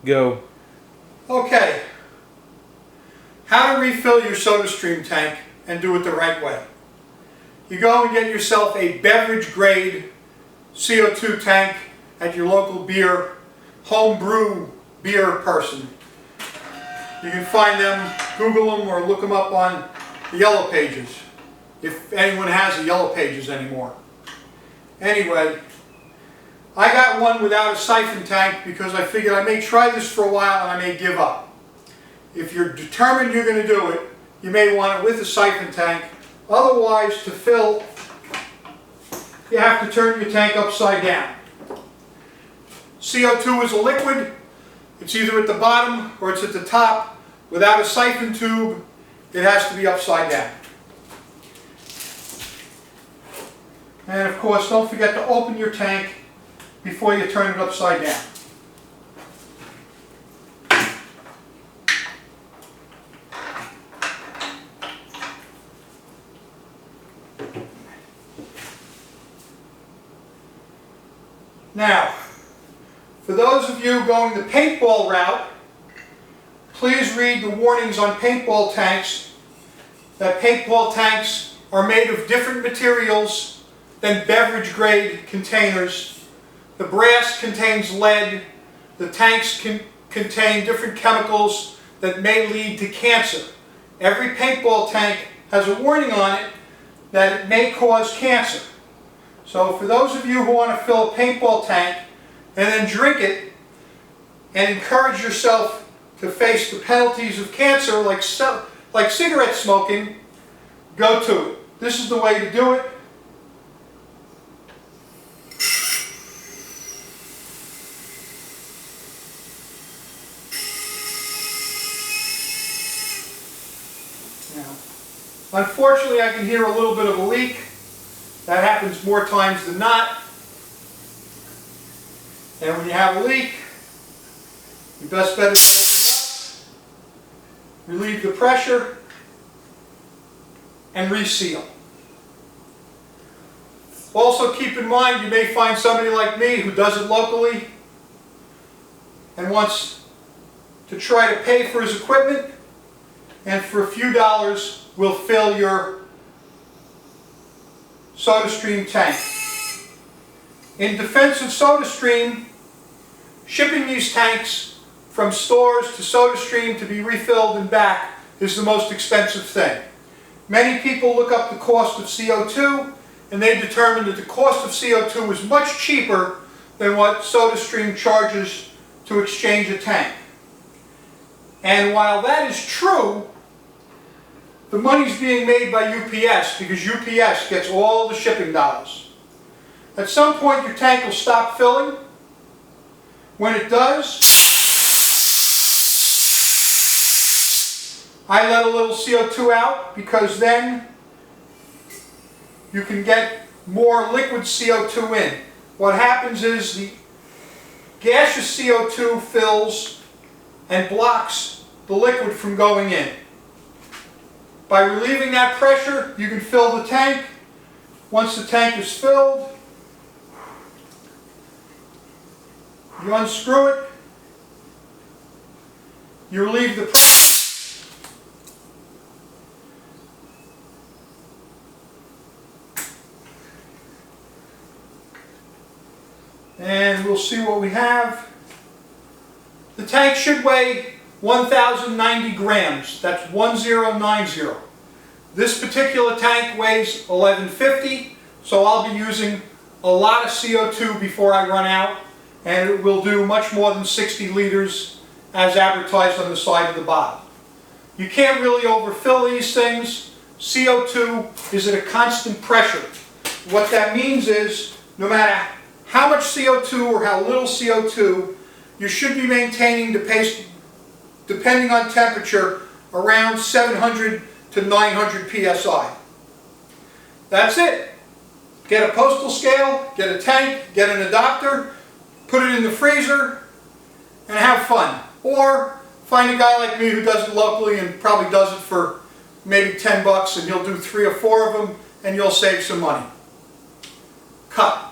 Go. Okay. How to refill your SodaStream tank and do it the right way. You go and get yourself a beverage grade CO2 tank at your local beer, home brew beer person. You can find them, Google them, or look them up on the Yellow Pages, if anyone has the Yellow Pages anymore. Anyway, I got one without a siphon tank because I figured I may try this for a while and I may give up. If you're determined you're going to do it, you may want it with a siphon tank. Otherwise, to fill, you have to turn your tank upside down. CO2 is a liquid. It's either at the bottom or it's at the top. Without a siphon tube, it has to be upside down. And of course, don't forget to open your tank before you turn it upside down. Now, for those of you going the paintball route, please read the warnings on paintball tanks that paintball tanks are made of different materials than beverage grade containers. The brass contains lead. The tanks can contain different chemicals that may lead to cancer. Every paintball tank has a warning on it that it may cause cancer. So for those of you who want to fill a paintball tank and then drink it and encourage yourself to face the penalties of cancer like cigarette smoking, go to it. This is the way to do it. Now, unfortunately, I can hear a little bit of a leak. That happens more times than not. And when you have a leak, your best bet is to open up, relieve the pressure, and reseal. Also keep in mind, you may find somebody like me who does it locally and wants to try to pay for his equipment, and for a few dollars will fill your SodaStream tank. In defense of SodaStream, shipping these tanks from stores to SodaStream to be refilled and back is the most expensive thing. Many people look up the cost of CO2 and they determine that the cost of CO2 is much cheaper than what SodaStream charges to exchange a tank. And while that is true, the money's being made by UPS because UPS gets all the shipping dollars. At some point your tank will stop filling. When it does, I let a little CO2 out because then you can get more liquid CO2 in. What happens is the gaseous CO2 fills and blocks the liquid from going in. By relieving that pressure, you can fill the tank. Once the tank is filled, you unscrew it, you relieve the pressure, and we'll see what we have. The tank should weigh 1,090 grams. That's 1090. This particular tank weighs 1150, so I'll be using a lot of CO2 before I run out, and it will do much more than 60 liters as advertised on the side of the bottle. You can't really overfill these things. CO2 is at a constant pressure. What that means is no matter how much CO2 or how little CO2, you should be maintaining the pace, depending on temperature, around 700 to 900 psi. That's it. Get a postal scale, get a tank, get an adapter, put it in the freezer, and have fun. Or find a guy like me who does it locally and probably does it for maybe 10 bucks, and he'll do 3 or 4 of them and you'll save some money. Cut.